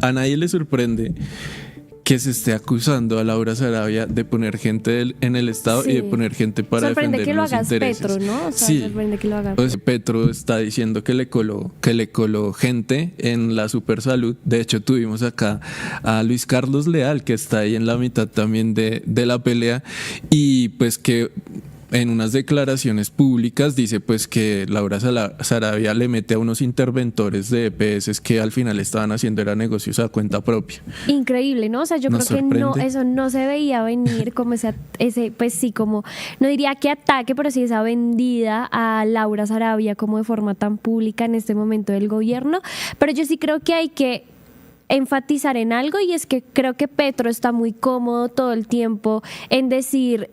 a nadie le sorprende que se esté acusando a Laura Sarabia de poner gente en el Estado y de poner gente para sorprende defender que lo los hagas intereses. Petro, ¿no? O sea, sí, sorprende que lo haga pues Petro está diciendo que le coló gente en la Supersalud. De hecho, tuvimos acá a Luis Carlos Leal, que está ahí en la mitad también de la pelea, y pues que en unas declaraciones públicas dice pues que Laura Sarabia le mete a unos interventores de EPS que al final estaban haciendo era negocios a cuenta propia. Increíble, ¿no? O sea, yo creo que no, eso no se veía venir como ese, pues sí, como, no diría que ataque, pero sí esa vendida a Laura Sarabia como de forma tan pública en este momento del gobierno. Pero yo sí creo que hay que enfatizar en algo, y es que creo que Petro está muy cómodo todo el tiempo en decir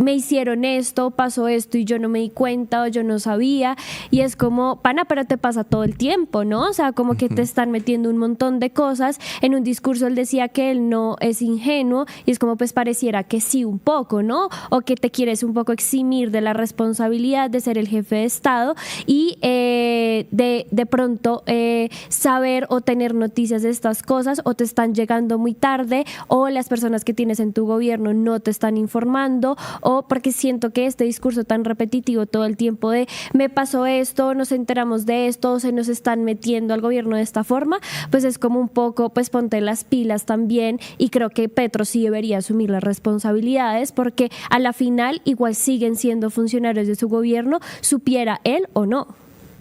me hicieron esto, pasó esto y yo no me di cuenta o yo no sabía, y es como, pana, pero te pasa todo el tiempo, ¿no? O sea, como que te están metiendo un montón de cosas. En un discurso él decía que él no es ingenuo, y es como pues pareciera que sí un poco, ¿no? O que te quieres un poco eximir de la responsabilidad de ser el jefe de Estado y de pronto saber o tener noticias de estas cosas, o te están llegando muy tarde, o las personas que tienes en tu gobierno no te están informando, o porque siento que este discurso tan repetitivo todo el tiempo de me pasó esto, nos enteramos de esto, se nos están metiendo al gobierno de esta forma, pues es como un poco, pues ponte las pilas también. Y creo que Petro sí debería asumir las responsabilidades, porque a la final igual siguen siendo funcionarios de su gobierno, supiera él o no.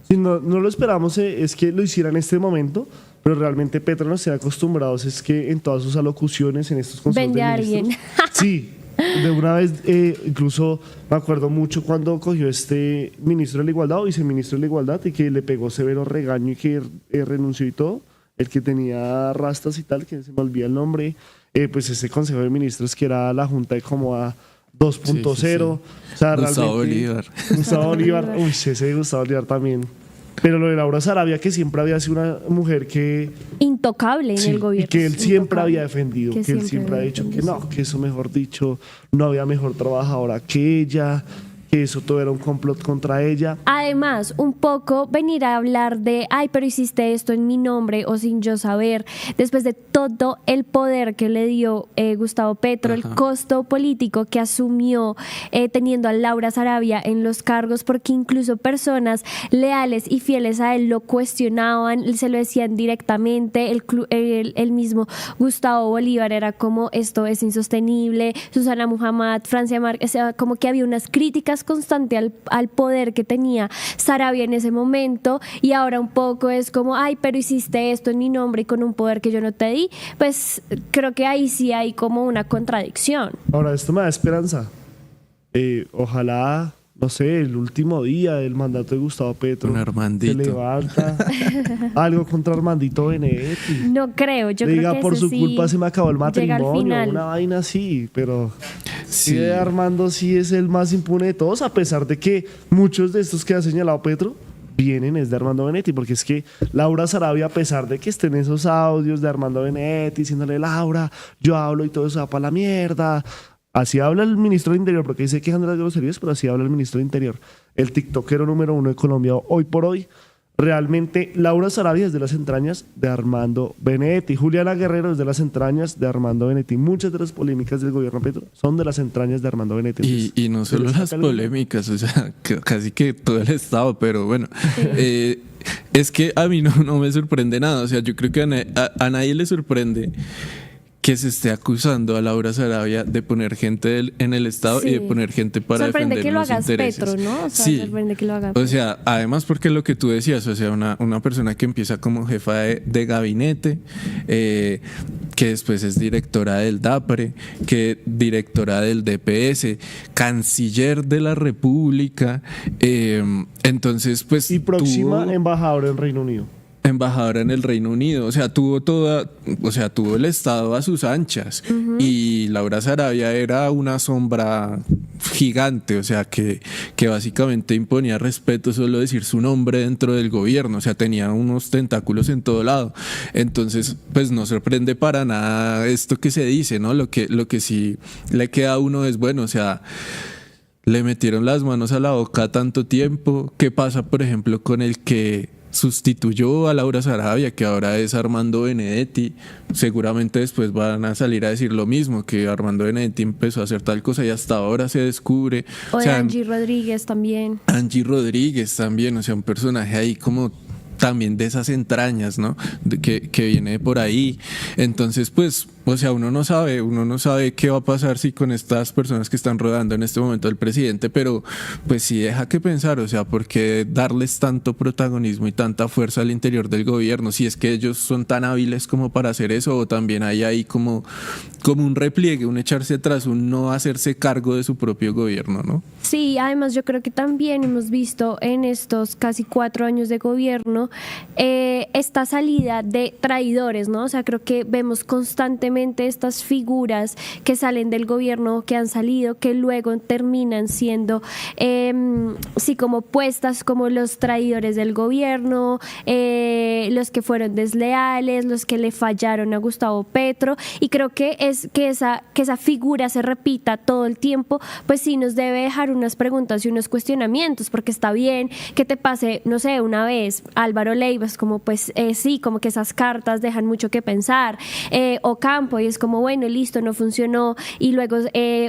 Sí, no lo esperamos, es que lo hiciera en este momento, pero realmente Petro no se ha acostumbrado, es que en todas sus alocuciones, en estos consejos vende de a ministros, alguien. sí. De una vez, incluso me acuerdo mucho cuando cogió este ministro de la Igualdad o viceministro de la Igualdad, y que le pegó severo regaño y que renunció y todo, el que tenía rastas y tal, que se me olvida el nombre, pues ese consejo de ministros que era la Junta de como a 2.0, Sí. o sea, Gustavo realmente, Bolívar. Gustavo Bolívar, uy, ese de Gustavo Bolívar también. Pero lo de Laura Sarabia, que siempre había sido una mujer que Intocable en el gobierno. y que él siempre Intocable. había defendido, que él siempre ha dicho que no, que eso, mejor dicho, no había mejor trabajadora que ella, que eso todo era un complot contra ella. Además, un poco venir a hablar de, ay, pero hiciste esto en mi nombre o sin yo saber, después de todo el poder que le dio Gustavo Petro, el costo político que asumió teniendo a Laura Sarabia en los cargos, porque incluso personas leales y fieles a él lo cuestionaban, se lo decían directamente. El mismo Gustavo Bolívar era como, esto es insostenible, Susana Muhammad, Francia Márquez, o sea, como que había unas críticas constante al poder que tenía Sarabia en ese momento, y ahora un poco es como, ay, pero hiciste esto en mi nombre y con un poder que yo no te di. Pues creo que ahí sí hay como una contradicción. Ahora, esto me da esperanza. Ojalá, no sé, el último día del mandato de Gustavo Petro Un Armandito. se levanta algo contra Armandito Benedetti. No creo, yo Diga, creo que por ese su sí culpa se me acabó el llega al matrimonio, final. una vaina así, pero Sí. Armando sí es el más impune de todos, a pesar de que muchos de estos que ha señalado Petro vienen es de Armando Benedetti, porque es que Laura Sarabia, a pesar de que estén esos audios de Armando Benedetti diciéndole, Laura, yo hablo y todo eso va para la mierda, así habla el ministro de Interior, porque dice que de las groserías, pero así habla el ministro de Interior, el tiktokero número 1 de Colombia hoy por hoy. Realmente Laura Sarabia es de las entrañas de Armando Benedetti, Juliana Guerrero es de las entrañas de Armando Benedetti. Muchas de las polémicas del gobierno Petro son de las entrañas de Armando Benedetti. Y no solo las polémicas, o sea, casi que todo el Estado, pero bueno, es que a mí no me sorprende nada. O sea, yo creo que a nadie le sorprende que se esté acusando a Laura Sarabia de poner gente en el Estado y de poner gente para sorprende defender que lo los hagas intereses. Petro, ¿no? O sea, sí. sorprende que lo haga O Petro. sea, además porque lo que tú decías, o sea, una persona que empieza como jefa de gabinete, que después es directora del DAPRE, que directora del DPS, canciller de la República, entonces pues Y próxima tuvo embajadora en Reino Unido. embajadora en el Reino Unido, o sea, tuvo el Estado a sus anchas. Y Laura Sarabia era una sombra gigante, o sea, que básicamente imponía respeto solo decir su nombre dentro del gobierno, o sea, tenía unos tentáculos en todo lado. Entonces, pues no sorprende para nada esto que se dice, ¿no? Lo que sí le queda a uno es, bueno, o sea, le metieron las manos a la boca tanto tiempo. ¿Qué pasa, por ejemplo, con el que sustituyó a Laura Sarabia, que ahora es Armando Benedetti. Seguramente después van a salir a decir lo mismo, que Armando Benedetti empezó a hacer tal cosa y hasta ahora se descubre. O sea, Angie Rodríguez también. Angie Rodríguez también, o sea, un personaje ahí como también de esas entrañas, ¿no? Que viene por ahí. Entonces, pues, o sea, uno no sabe qué va a pasar si con estas personas que están rodando en este momento el presidente, pero pues sí deja que pensar, o sea, ¿por qué darles tanto protagonismo y tanta fuerza al interior del gobierno? Si es que ellos son tan hábiles como para hacer eso, o también hay ahí como un repliegue, un echarse atrás, un no hacerse cargo de su propio gobierno, ¿no? Sí, además yo creo que también hemos visto en estos casi 4 años de gobierno esta salida de traidores, ¿no? O sea, creo que vemos constantemente estas figuras que salen del gobierno, que han salido, que luego terminan siendo, sí, como puestas como los traidores del gobierno, los que fueron desleales, los que le fallaron a Gustavo Petro, y creo que esa figura se repita todo el tiempo, pues sí nos debe dejar unas preguntas y unos cuestionamientos, porque está bien que te pase, no sé, una vez Álvaro Leiva, es como pues sí, como que esas cartas dejan mucho que pensar, Ocampo, y es como bueno, listo, no funcionó, y luego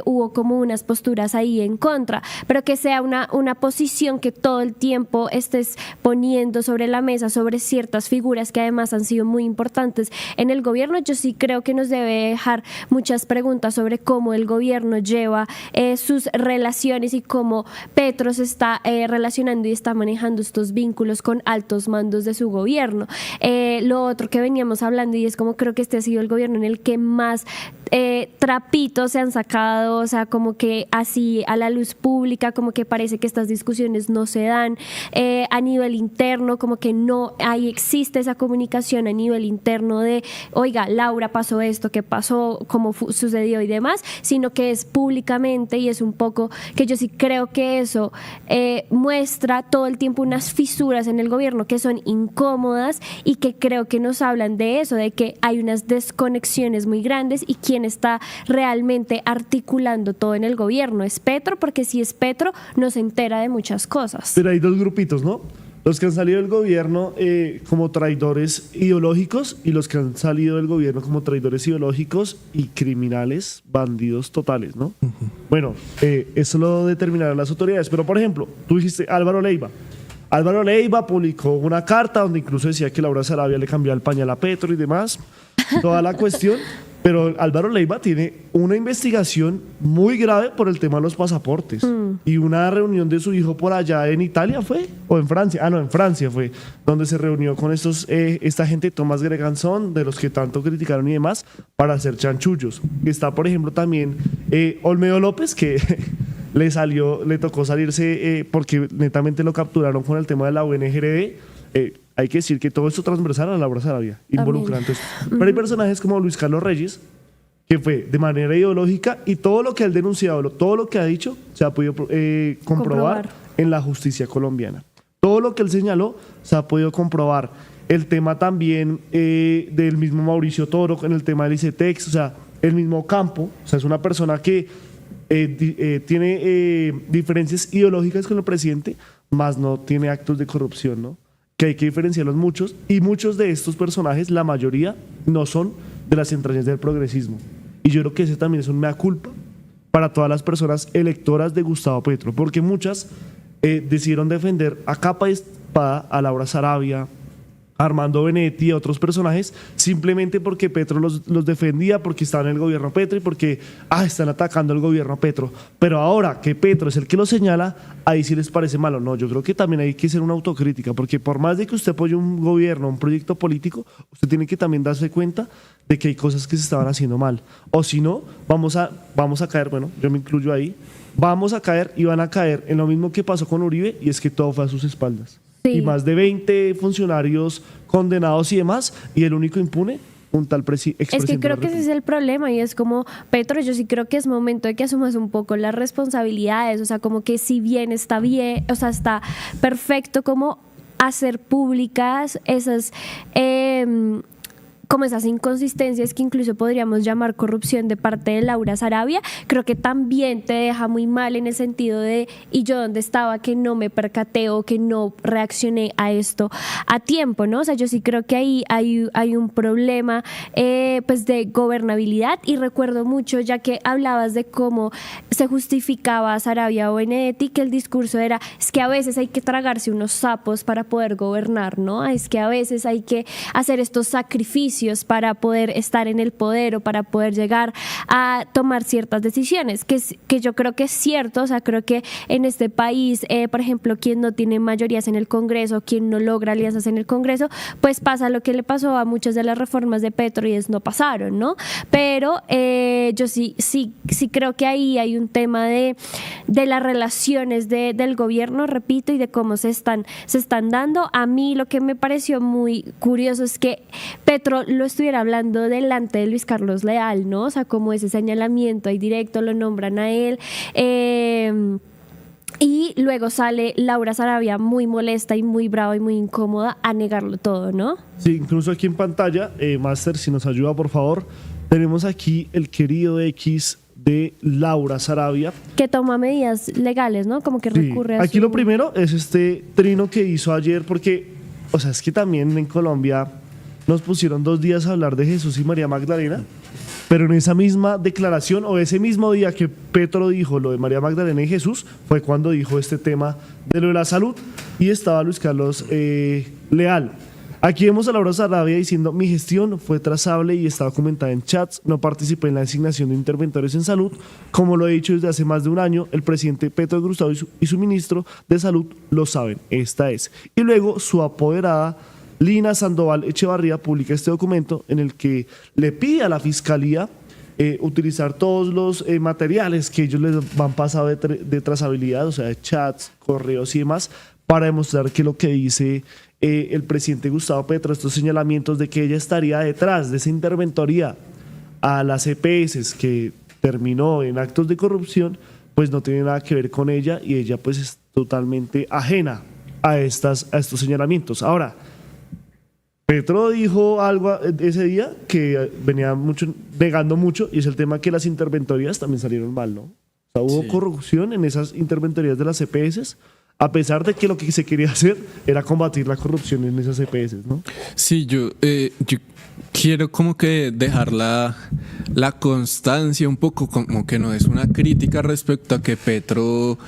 hubo como unas posturas ahí en contra, pero que sea una posición que todo el tiempo estés poniendo sobre la mesa sobre ciertas figuras que además han sido muy importantes en el gobierno. Yo sí creo que nos debe dejar muchas preguntas sobre cómo el gobierno lleva sus relaciones y cómo Petro se está relacionando y está manejando estos vínculos con altos mandos de su gobierno. Lo otro que veníamos hablando, y es como creo que este ha sido el gobierno en el que más trapitos se han sacado, o sea, como que así a la luz pública, como que parece que estas discusiones no se dan a nivel interno, como que no existe esa comunicación a nivel interno de, oiga, Laura, pasó esto, ¿qué pasó? ¿Cómo sucedió y demás? Sino que es públicamente, y es un poco que yo sí creo que eso muestra todo el tiempo unas fisuras en el gobierno que son incómodas y que creo que nos hablan de eso, de que hay unas desconexiones muy grandes, y quién está realmente articulando todo en el gobierno es Petro, porque si es Petro no se entera de muchas cosas. Pero hay dos grupitos, ¿no? Los que han salido del gobierno como traidores ideológicos, y los que han salido del gobierno como traidores ideológicos y criminales, bandidos totales, ¿no? Uh-huh. Bueno, eso lo determinarán las autoridades. Pero, por ejemplo, tú dijiste Álvaro Leiva. Álvaro Leiva publicó una carta donde incluso decía que Laura Sarabia le cambió el pañal a Petro y demás, toda la cuestión. Pero Álvaro Leiva tiene una investigación muy grave por el tema de los pasaportes y una reunión de su hijo por allá en Italia fue, o en Francia, en Francia fue, donde se reunió con esta gente, Tomás Greganzón, de los que tanto criticaron y demás, para hacer chanchullos. Está, por ejemplo, también Olmedo López, que le tocó salirse porque netamente lo capturaron con el tema de la UNGRD. Hay que decir que todo esto transversal a Laura Sarabia, involucrante. Pero hay personajes como Luis Carlos Reyes, que fue de manera ideológica, y todo lo que ha denunciado, todo lo que ha dicho, se ha podido comprobar en la justicia colombiana. Todo lo que él señaló se ha podido comprobar. El tema también del mismo Mauricio Toro, en el tema del ICETEX, o sea, el mismo Campo, o sea, es una persona que tiene diferencias ideológicas con el presidente, más no tiene actos de corrupción, ¿no? Que hay que diferenciarlos muchos, y muchos de estos personajes, la mayoría, no son de las entrañas del progresismo. Y yo creo que ese también es un mea culpa para todas las personas electoras de Gustavo Petro, porque muchas decidieron defender a capa y espada a Laura Sarabia, a Armando Benedetti y a otros personajes, simplemente porque Petro los defendía, porque estaban en el gobierno Petro y porque están atacando el gobierno Petro. Pero ahora que Petro es el que lo señala, ahí sí les parece malo. No, yo creo que también hay que hacer una autocrítica, porque por más de que usted apoye un gobierno, un proyecto político, usted tiene que también darse cuenta de que hay cosas que se estaban haciendo mal. O si no, vamos a caer, bueno, yo me incluyo ahí, vamos a caer y van a caer en lo mismo que pasó con Uribe, y es que todo fue a sus espaldas. Sí. Y más de 20 funcionarios condenados y demás, y el único impune, un tal expresidente. Es que creo que ese es el problema, y es como, Petro, yo sí creo que es momento de que asumas un poco las responsabilidades, o sea, como que si bien, o sea, está perfecto como hacer públicas esas como esas inconsistencias que incluso podríamos llamar corrupción de parte de Laura Sarabia, creo que también te deja muy mal en el sentido de, ¿y yo dónde estaba que no me percaté o que no reaccioné a esto a tiempo, ¿no? O sea, yo sí creo que ahí hay un problema pues de gobernabilidad, y recuerdo mucho, ya que hablabas de cómo se justificaba a Sarabia o Benedetti, que el discurso era, es que a veces hay que tragarse unos sapos para poder gobernar, ¿no? Es que a veces hay que hacer estos sacrificios para poder estar en el poder o para poder llegar a tomar ciertas decisiones, que yo creo que es cierto. O sea, creo que en este país, por ejemplo, quien no tiene mayorías en el Congreso, quien no logra alianzas en el Congreso, pues pasa lo que le pasó a muchas de las reformas de Petro, y no pasaron, ¿no? Pero yo sí creo que ahí hay un tema de las relaciones del gobierno, repito, y de cómo se están dando. A mí lo que me pareció muy curioso es que Petro lo estuviera hablando delante de Luis Carlos Leal, ¿no? O sea, como ese señalamiento ahí directo, lo nombran a él. Y luego sale Laura Sarabia muy molesta y muy brava y muy incómoda a negarlo todo, ¿no? Sí, incluso aquí en pantalla, Master, si nos ayuda, por favor, tenemos aquí el querido X de Laura Sarabia, que toma medidas legales, ¿no? Como que recurre a aquí lo primero es este trino que hizo ayer, porque, o sea, es que también en Colombia nos pusieron 2 días a hablar de Jesús y María Magdalena, pero en esa misma declaración, o ese mismo día que Petro dijo lo de María Magdalena y Jesús, fue cuando dijo este tema de lo de la salud, y estaba Luis Carlos Leal. Aquí vemos a Laura Sarabia diciendo: mi gestión fue trazable y está documentada en chats, no participé en la designación de interventores en salud, como lo he dicho desde hace más de un año, el presidente Petro Gustavo y su ministro de salud lo saben, esta es. Y luego su apoderada Lina Sandoval Echevarría publica este documento en el que le pide a la Fiscalía utilizar todos los materiales que ellos les van pasado de trazabilidad, o sea, de chats, correos y demás, para demostrar que lo que dice el presidente Gustavo Petro, estos señalamientos de que ella estaría detrás de esa interventoría a las EPS que terminó en actos de corrupción, pues no tiene nada que ver con ella, y ella pues es totalmente ajena a estos señalamientos. Ahora, Petro dijo algo ese día que venía negando mucho, y es el tema que las interventorías también salieron mal, ¿no? O sea, hubo corrupción en esas interventorías de las EPS, a pesar de que lo que se quería hacer era combatir la corrupción en esas EPS, ¿no? Sí, yo quiero como que dejar la constancia un poco, como que no es una crítica respecto a que Petro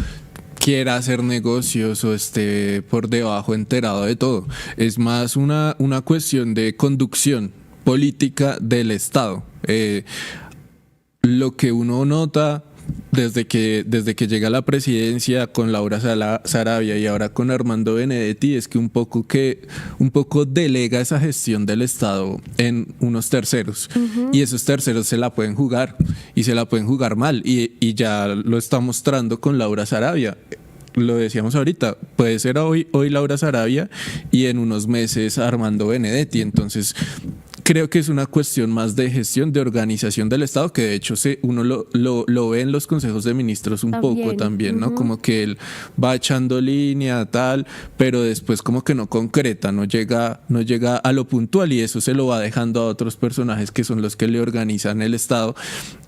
quiera hacer negocios o esté por debajo enterado de todo. Es más una cuestión de conducción política del Estado. Lo que uno nota desde que llega a la presidencia con Laura Sarabia y ahora con Armando Benedetti es que un poco delega esa gestión del Estado en unos terceros, y esos terceros se la pueden jugar, y se la pueden jugar mal, y ya lo está mostrando con Laura Sarabia. Lo decíamos ahorita, puede ser hoy Laura Sarabia y en unos meses Armando Benedetti. Entonces creo que es una cuestión más de gestión, de organización del Estado, que de hecho uno lo ve en los consejos de ministros poco también, ¿no? Como que él va echando línea, tal, pero después como que no concreta, no llega a lo puntual, y eso se lo va dejando a otros personajes que son los que le organizan el Estado,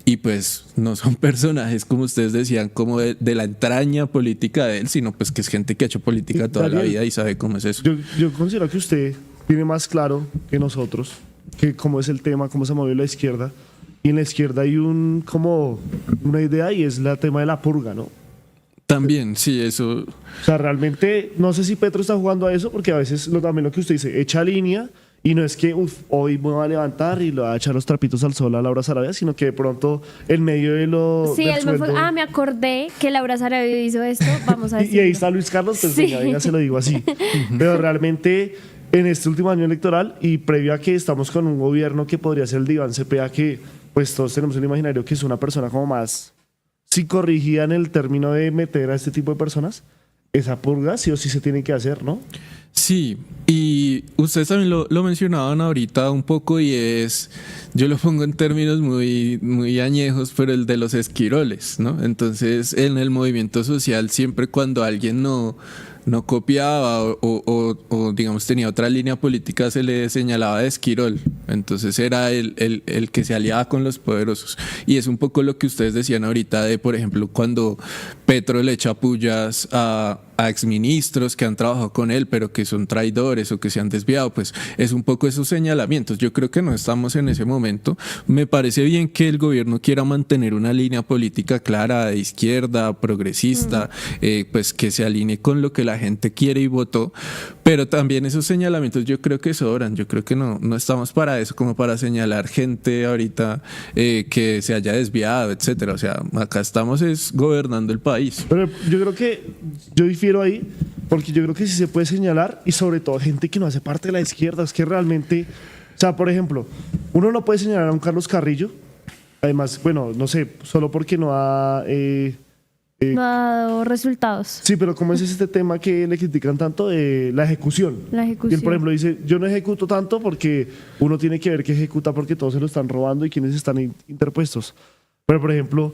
y pues no son personajes, como ustedes decían, como de la entraña política de él, sino pues que es gente que ha hecho política toda la vida y sabe cómo es eso. Yo considero que usted tiene más claro que nosotros que cómo es el tema, cómo se movió la izquierda, y en la izquierda hay como una idea, y es el tema de la purga, ¿no? También, sí, eso. O sea, realmente no sé si Petro está jugando a eso, porque a veces también lo que usted dice, echa línea, y no es que hoy me va a levantar y le va a echar los trapitos al sol a Laura Sarabia, sino que de pronto en medio de lo sí, él me fue, me acordé que Laura Sarabia hizo esto, vamos a decir. Y ahí está Luis Carlos, pues sí. venga, se lo digo así. Pero realmente en este último año electoral, y previo a que estamos con un gobierno que podría ser el de Iván Cepeda, que pues todos tenemos un imaginario que es una persona como más psicorrígida en el término de meter a este tipo de personas, esa purga sí o sí se tiene que hacer, ¿no? Sí, y ustedes también lo mencionaban ahorita un poco, y yo lo pongo en términos muy, muy añejos, pero el de los esquiroles, ¿no? Entonces, en el movimiento social, siempre cuando alguien no no copiaba o digamos tenía otra línea política, se le señalaba de esquirol. Entonces era el que se aliaba con los poderosos. Y es un poco lo que ustedes decían ahorita de, por ejemplo, cuando Petro le echa pullas a exministros que han trabajado con él, pero que son traidores o que se han desviado, pues es un poco esos señalamientos. Yo creo que no estamos en ese momento. Me parece bien que el gobierno quiera mantener una línea política clara de izquierda, progresista, pues que se alinee con lo que la gente quiere y votó, pero también esos señalamientos yo creo que sobran. Yo creo que no estamos para eso, como para señalar gente ahorita que se haya desviado, etcétera. O sea, acá estamos es gobernando el país. Pero yo creo que yo difiero ahí, porque yo creo que sí se puede señalar, y sobre todo gente que no hace parte de la izquierda. Es que realmente, o sea, por ejemplo, uno no puede señalar a un Carlos Carrillo, además, bueno, no sé, solo porque no ha no ha dado resultados. Sí, pero ¿cómo es este tema que le critican tanto de la ejecución? La ejecución. Y él, por ejemplo, dice, yo no ejecuto tanto porque uno tiene que ver que ejecuta porque todos se lo están robando y quienes están interpuestos. Pero, por ejemplo,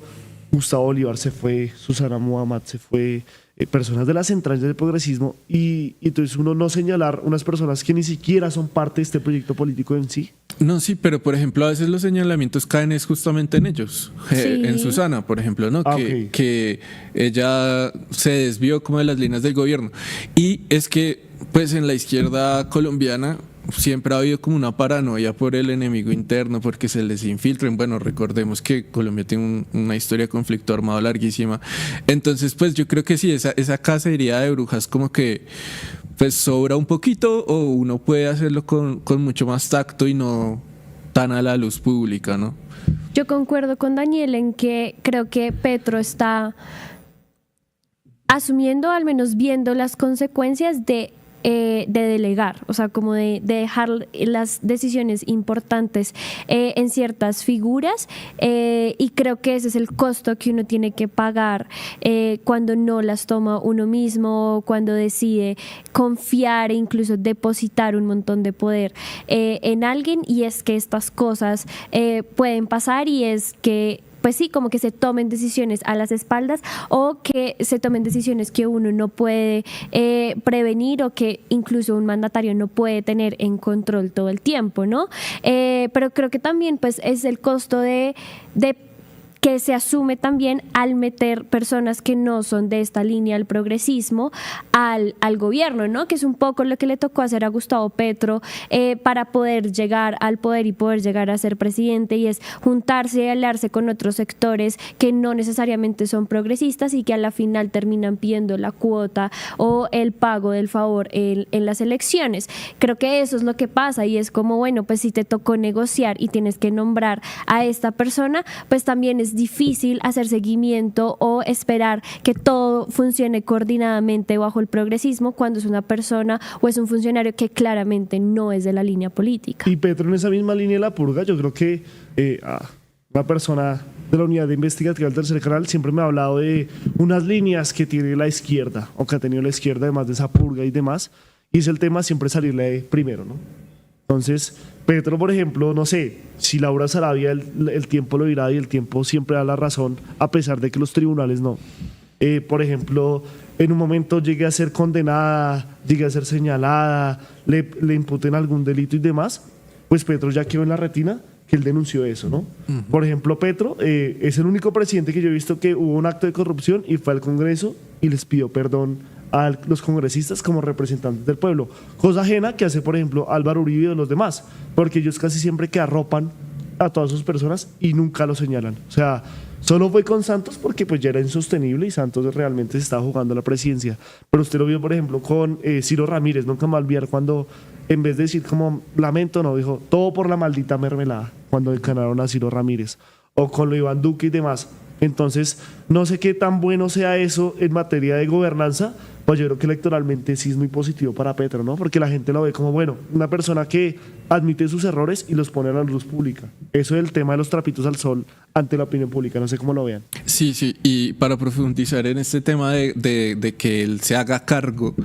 Gustavo Bolívar se fue, Susana Muhammad se fue, personas de las entrañas del progresismo, y entonces uno no señalar unas personas que ni siquiera son parte de este proyecto político en sí. No, sí, pero por ejemplo a veces los señalamientos caen es justamente en ellos, Sí. En Susana, por ejemplo, ¿no? Okay. Que ella se desvió como de las líneas del gobierno. Y es que pues en la izquierda colombiana siempre ha habido como una paranoia por el enemigo interno, porque se les infiltren. Bueno, recordemos que Colombia tiene una historia de conflicto armado larguísima. Entonces, pues yo creo que sí, esa cacería de brujas como que pues sobra un poquito, o uno puede hacerlo con mucho más tacto y no tan a la luz pública, ¿no? Yo concuerdo con Daniel en que creo que Petro está asumiendo, al menos viendo las consecuencias de delegar, o sea, como de dejar las decisiones importantes en ciertas figuras, y creo que ese es el costo que uno tiene que pagar cuando no las toma uno mismo, cuando decide confiar e incluso depositar un montón de poder en alguien, y es que estas cosas pueden pasar, y es que pues sí, como que se tomen decisiones a las espaldas, o que se tomen decisiones que uno no puede prevenir, o que incluso un mandatario no puede tener en control todo el tiempo, ¿no? Pero creo que también pues es el costo de que se asume también al meter personas que no son de esta línea al progresismo al gobierno, ¿no? Que es un poco lo que le tocó hacer a Gustavo Petro para poder llegar al poder y poder llegar a ser presidente, y es juntarse y aliarse con otros sectores que no necesariamente son progresistas y que a la final terminan pidiendo la cuota o el pago del favor en las elecciones. Creo que eso es lo que pasa, y es como, bueno, pues si te tocó negociar y tienes que nombrar a esta persona, pues también es difícil hacer seguimiento o esperar que todo funcione coordinadamente bajo el progresismo cuando es una persona o es un funcionario que claramente no es de la línea política. Y Petro, en esa misma línea de la purga, yo creo que una persona de la unidad de investigativa del Tercer Canal siempre me ha hablado de unas líneas que tiene la izquierda, o que ha tenido la izquierda, además de esa purga y demás, y es el tema siempre salirle primero, ¿no? Entonces, Petro, por ejemplo, no sé, si Laura Sarabia el tiempo lo dirá, y el tiempo siempre da la razón, a pesar de que los tribunales no. Por ejemplo, en un momento llegue a ser condenada, llegue a ser señalada, le imputen algún delito y demás, pues Petro ya quedó en la retina que él denunció eso, ¿no? Uh-huh. Por ejemplo, Petro es el único presidente que yo he visto que hubo un acto de corrupción y fue al Congreso y les pidió perdón a los congresistas como representantes del pueblo, cosa ajena que hace, por ejemplo, Álvaro Uribe y los demás, porque ellos casi siempre que arropan a todas sus personas y nunca lo señalan. O sea, solo fue con Santos porque pues ya era insostenible y Santos realmente se estaba jugando la presidencia. Pero usted lo vio, por ejemplo, con Ciro Ramírez, nunca me va a olvidar cuando, en vez de decir como lamento, no, dijo todo por la maldita mermelada, cuando declararon a Ciro Ramírez, o con lo Iván Duque y demás. Entonces, no sé qué tan bueno sea eso en materia de gobernanza, pues yo creo que electoralmente sí es muy positivo para Petro, ¿no? Porque la gente lo ve como, bueno, una persona que admite sus errores y los pone a la luz pública. Eso es el tema de los trapitos al sol ante la opinión pública, no sé cómo lo vean. Sí, y para profundizar en este tema de que él se haga cargo,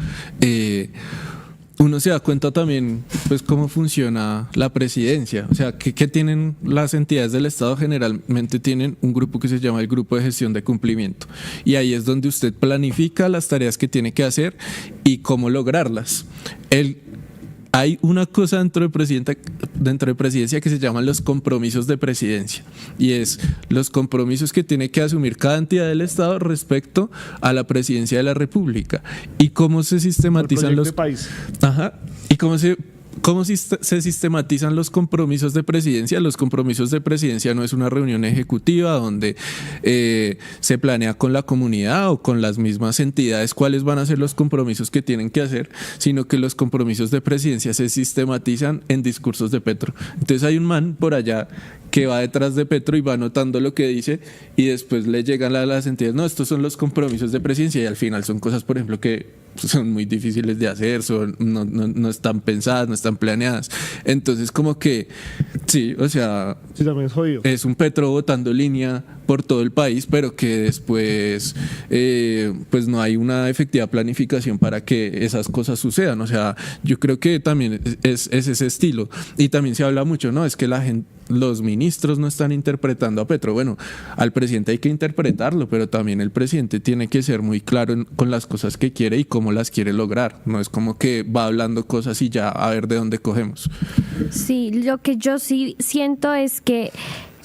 uno se da cuenta también pues cómo funciona la presidencia, o sea, que tienen las entidades del Estado. Generalmente tienen un grupo que se llama el Grupo de Gestión de Cumplimiento, y ahí es donde usted planifica las tareas que tiene que hacer y cómo lograrlas. Hay una cosa dentro de presidencia que se llaman los compromisos de presidencia, y es los compromisos que tiene que asumir cada entidad del Estado respecto a la presidencia de la República, y cómo se sistematizan los país. Ajá. Y cómo se sistematizan los compromisos de presidencia. Los compromisos de presidencia no es una reunión ejecutiva donde se planea con la comunidad o con las mismas entidades cuáles van a ser los compromisos que tienen que hacer, sino que los compromisos de presidencia se sistematizan en discursos de Petro. Entonces hay un man por allá que va detrás de Petro y va anotando lo que dice, y después le llegan a las entidades, no, estos son los compromisos de presidencia, y al final son cosas, por ejemplo, que son muy difíciles de hacer, no están pensadas, no están planeadas. Entonces como que sí, o sea, sí, también es jodido. Es un Petro botando línea por todo el país, pero que después pues no hay una efectiva planificación para que esas cosas sucedan. O sea, yo creo que también es ese estilo. Y también se habla mucho, ¿no? Es que los ministros no están interpretando a Petro. Bueno, al presidente hay que interpretarlo, pero también el presidente tiene que ser muy claro con las cosas que quiere y cómo las quiere lograr. No es como que va hablando cosas y ya a ver de dónde cogemos. Sí, lo que yo sí siento es que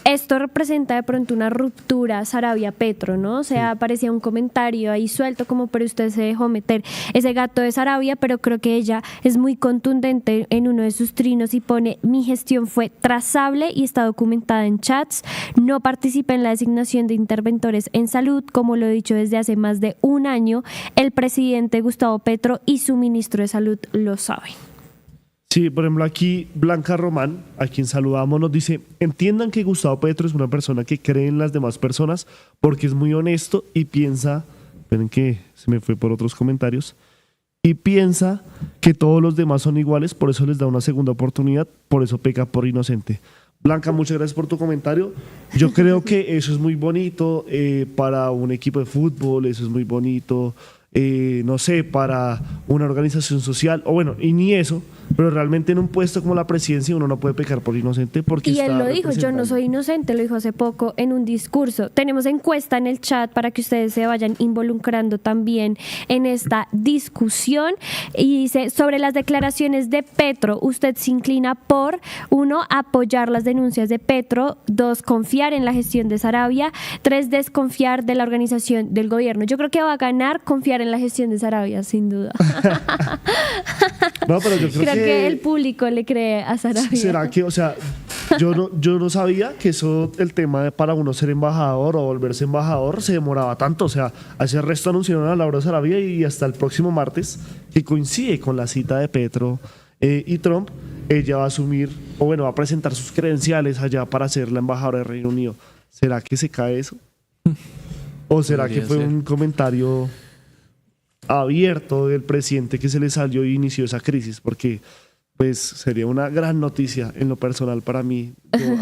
esto representa de pronto una ruptura Saravia-Petro, ¿no? O sea, parecía un comentario ahí suelto como, pero usted se dejó meter ese gato de Saravia, pero creo que ella es muy contundente en uno de sus trinos y pone: mi gestión fue trazable y está documentada en chats, no participé en la designación de interventores en salud, como lo he dicho desde hace más de un año, el presidente Gustavo Petro y su ministro de salud lo saben. Sí, por ejemplo, aquí Blanca Román, a quien saludamos, nos dice: entiendan que Gustavo Petro es una persona que cree en las demás personas porque es muy honesto y piensa, esperen que se me fue por otros comentarios, y piensa que todos los demás son iguales, por eso les da una segunda oportunidad, por eso peca por inocente. Blanca, muchas gracias por tu comentario. Yo creo que eso es muy bonito para un equipo de fútbol, eso es muy bonito, no sé, para una organización social, o bueno, y ni eso, pero realmente en un puesto como la presidencia uno no puede pecar por inocente porque y él lo dijo, yo no soy inocente, lo dijo hace poco en un discurso. Tenemos encuesta en el chat para que ustedes se vayan involucrando también en esta discusión, y dice: sobre las declaraciones de Petro, usted se inclina por 1, apoyar las denuncias de Petro, 2, confiar en la gestión de Saravia, 3, desconfiar de la organización del gobierno. Yo creo que va a ganar confiar en la gestión de Saravia, sin duda. No, pero yo creo que el público le cree a Saravia. ¿Será que, o sea, yo no sabía que eso, el tema de para uno ser embajador o volverse embajador se demoraba tanto? O sea, hace resto anunciaron a Laura Saravia y hasta el próximo martes, que coincide con la cita de Petro y Trump, ella va a asumir, o bueno, va a presentar sus credenciales allá para ser la embajadora de Reino Unido. ¿Será que se cae eso? ¿O será que fue un comentario abierto del presidente que se le salió y inició esa crisis? Porque pues sería una gran noticia en lo personal para mí. Yo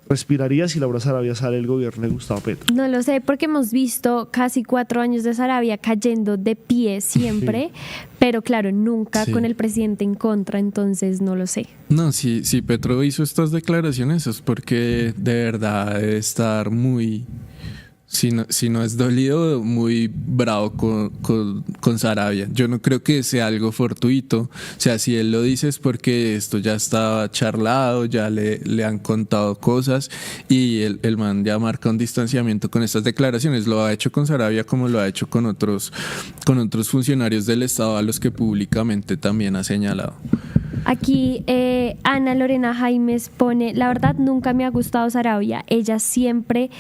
respiraría si Laura Saravia sale del gobierno de Gustavo Petro. No lo sé, porque hemos visto casi 4 años de Saravia cayendo de pie siempre, pero claro, nunca con el presidente en contra, entonces no lo sé. No, si Petro hizo estas declaraciones es porque de verdad debe estar muy... Si no es dolido, muy bravo con Saravia. Yo no creo que sea algo fortuito. O sea, si él lo dice es porque esto ya estaba charlado, ya le han contado cosas, y el man ya marca un distanciamiento con estas declaraciones. Lo ha hecho con Saravia como lo ha hecho con otros funcionarios del Estado a los que públicamente también ha señalado. Aquí Ana Lorena Jaimes pone: la verdad nunca me ha gustado Saravia, ella siempre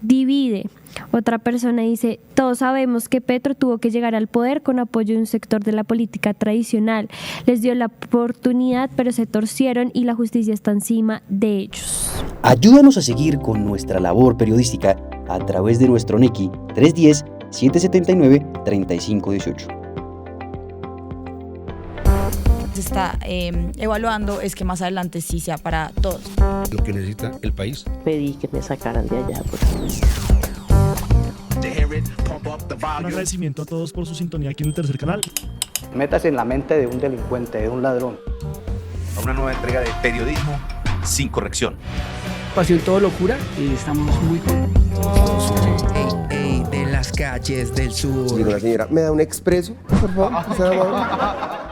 divide. Otra persona dice: todos sabemos que Petro tuvo que llegar al poder con apoyo de un sector de la política tradicional, les dio la oportunidad pero se torcieron y la justicia está encima de ellos. Ayúdanos a seguir con nuestra labor periodística a través de nuestro Nequi 310-779-3518. Se está evaluando es que más adelante sí sea para todos. Lo que necesita el país. Pedí que me sacaran de allá. Un agradecimiento a todos por su sintonía aquí en el tercer canal. Métase en la mente de un delincuente, de un ladrón. A una nueva entrega de Periodismo sin corrección. Pasión todo locura y estamos muy contentos. De las calles del sur. Digo, la señora, ¿me da un expreso, por favor?